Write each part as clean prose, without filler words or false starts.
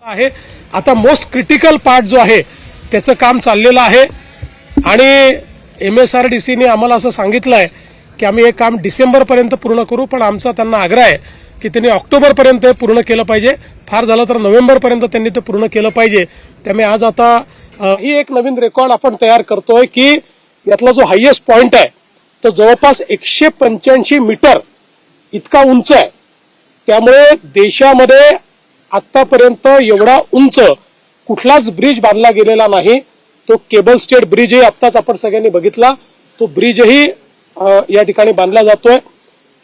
आहे। आता most critical part जो आहे त्याचं काम चाललेलं आहे आणि MSRDCने आम्हाला असं सांगितलं आहे की आम्ही हे काम डिसेंबरपर्यंत पूर्ण करू, पण आमचा त्यांना आग्रह आहे की त्यांनी ऑक्टोबरपर्यंत हे पूर्ण केलं पाहिजे, फार झालं तर नोव्हेंबरपर्यंत त्यांनी ते पूर्ण केलं पाहिजे। त्यामुळे आज आता ही एक नवीन रेकॉर्ड आपण तयार करतोय की यातला जो हायेस्ट पॉइंट आहे तो जवळपास 185 मीटर इतका उंच आहे। त्यामुळे देशामध्ये आतापर्यंत एवढा उंच कुठलाच ब्रिज बांधला गेलेला नाही। तो केबल स्टेट ब्रिजही आत्ताच आपण सगळ्यांनी बघितला, तो ब्रिजही या ठिकाणी बांधला जातोय।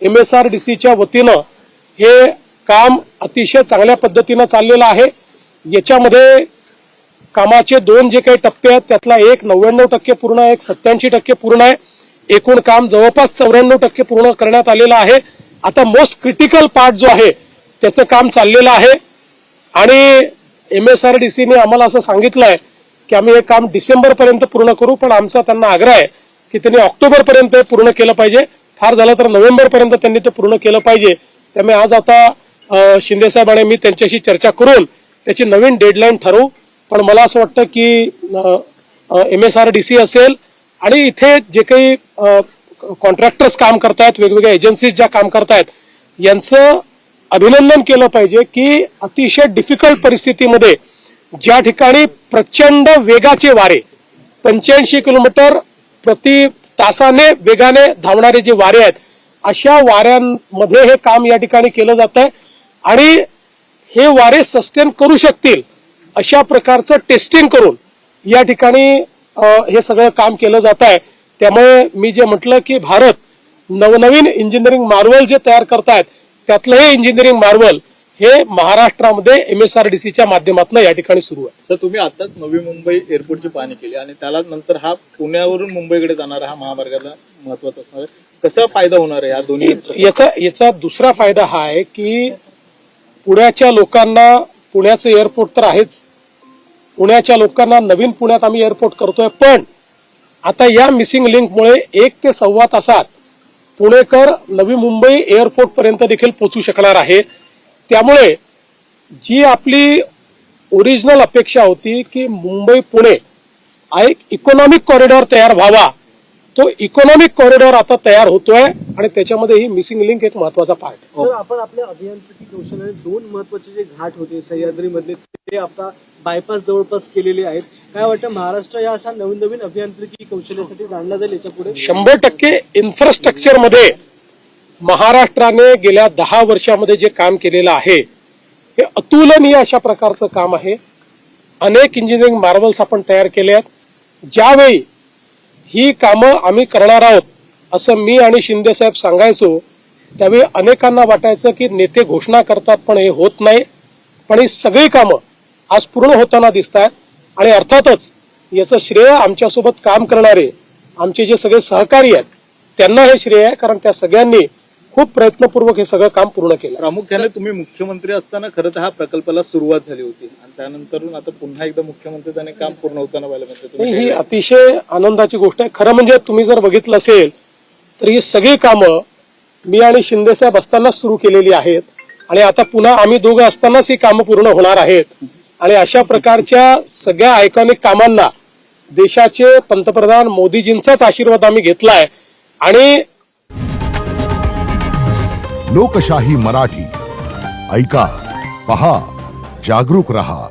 MSRDCच्या वतीनं हे काम अतिशय चांगल्या पद्धतीनं चाललेलं आहे। याच्यामध्ये कामाचे दोन जे काही टप्पे आहेत त्यातला एक 99% पूर्ण आहे, एक 87% पूर्ण आहे। एकूण काम जवळपास 94% पूर्ण करण्यात आलेलं आहे। आता मोस्ट क्रिटिकल पार्ट जो आहे त्याचं काम चाललेलं आहे आणि MSRDCने आम्हाला असं सांगितलं आहे की आम्ही हे काम डिसेंबरपर्यंत पूर्ण करू, पण आमचा त्यांना आग्रह आहे की त्यांनी ऑक्टोबरपर्यंत पूर्ण केलं पाहिजे, फार झालं तर नोव्हेंबरपर्यंत त्यांनी ते पूर्ण केलं पाहिजे। त्यामुळे आज आता शिंदे साहेब आणि मी त्यांच्याशी चर्चा करून त्याची नवीन डेडलाईन ठरवू। पण मला असं वाटतं की MSRDC असेल आणि इथे जे काही कॉन्ट्रॅक्टर्स काम करतायत, वेगवेगळ्या एजन्सीज ज्या काम करतायत, यांचं अभिनंदन केलं पाहिजे की अतिशय डिफिकल्ट परिस्थितीमध्ये ज्या ठिकाणी प्रचंड वेगाचे वारे 85 किलोमीटर प्रति तासाने वेगाने धावणारे जे वारे आहेत, अशा वाऱ्यांमध्ये हे काम या ठिकाणी केलं जात आहे आणि हे वारे सस्टेन करू शकतील अशा प्रकारचं टेस्टिंग करून या ठिकाणी हे सगळं काम केलं जात आहे। त्यामुळे मी जे म्हटलं की भारत नवनवीन इंजिनिअरिंग मार्वल जे तयार करतायत त्यातलं हे इंजिनिअरिंग मार्वल हे महाराष्ट्रामध्ये MSRDCच्या माध्यमातून या ठिकाणी सुरू आहे। सर, तुम्ही आताच नवी मुंबई एअरपोर्टची पाहणी केली आणि त्याला नंतर हा पुण्यावरून मुंबईकडे जाणारा हा महामार्गाला महत्वाचा असणार आहे, कसा फायदा होणार आहे या दोन्ही? याचा दुसरा फायदा हा आहे की पुण्याच्या लोकांना, पुण्याचं एअरपोर्ट तर आहेच, पुण्याच्या लोकांना नवीन पुण्यात आम्ही एअरपोर्ट करतोय, पण आता या मिसिंग लिंकमुळे 1 ते सव्वा तासात पुणेकर नवी मुंबई एअरपोर्ट पर्यंत देखील पोहोचू शकणार आहे। त्यामुळे जी आपली ओरिजिनल अपेक्षा होती की मुंबई पुणे हा एक इकॉनॉमिक कॉरिडॉर तयार व्हावा, तो इकॉनॉमिक कॉरिडॉर आता तयार होतोय आणि त्याच्यामध्ये ही मिसिंग लिंक एक महत्वाचा पार्ट आहे। सर, आपण आपल्या अभियांत्रिकी कौशल्याने 2 महत्वाचे जे घाट होते सह्याद्री मधले ते आता बायपास जवळपास केलेले आहेत। काय वाटतं, महाराष्ट्र या अशा नवीन नवीन अभियांत्रिकी कौशल्यासाठी जाणला जाईल याच्या पुढे? 100% इन्फ्रास्ट्रक्चर मध्ये महाराष्ट्राने गेल्या 10 वर्षामध्ये जे काम केलेलं आहे हे अतुलनीय अशा प्रकारचं काम आहे। अनेक इंजिनिअरिंग मार्वल्स आपण तयार केले आहेत। ज्यावेळी ही कामं आम्ही करणार आहोत असं मी आणि शिंदे साहेब सांगायचो, त्यावेळी अनेकांना वाटायचं की नेते घोषणा करतात पण हे होत नाही, पण ही सगळी कामं आज पूर्ण होताना दिसत आहेत आणि अर्थातच याचं श्रेय आमच्यासोबत काम करणारे आमचे जे सगळे सहकारी आहेत त्यांना हे श्रेय आहे, कारण त्या सगळ्यांनी खूप प्रयत्नपूर्वक हे सगळं काम पूर्ण केलं। प्रामुख्याने तुम्ही मुख्यमंत्री असताना खरं तर हा प्रकल्पाला सुरुवात झाली होती आणि त्यानंतर आता पुन्हा एकदा मुख्यमंत्री त्याने काम पूर्ण होताना पाहिलं म्हणजे ही अतिशय आनंदाची गोष्ट आहे। खरं म्हणजे तुम्ही जर बघितलं असेल तर ही सगळी कामं मी आणि शिंदे साहेब असतानाच सुरू केलेली आहेत आणि आता पुन्हा आम्ही दोघं असतानाच ही कामं पूर्ण होणार आहेत आणि अशा प्रकारच्या सगळ्या आयकॉनिक कामांना देशाचे पंतप्रधान मोदीजींचाच आशीर्वाद आम्ही घेतलाय आणि लोकशाही मराठी ऐका, पहा, जागरूक रहा।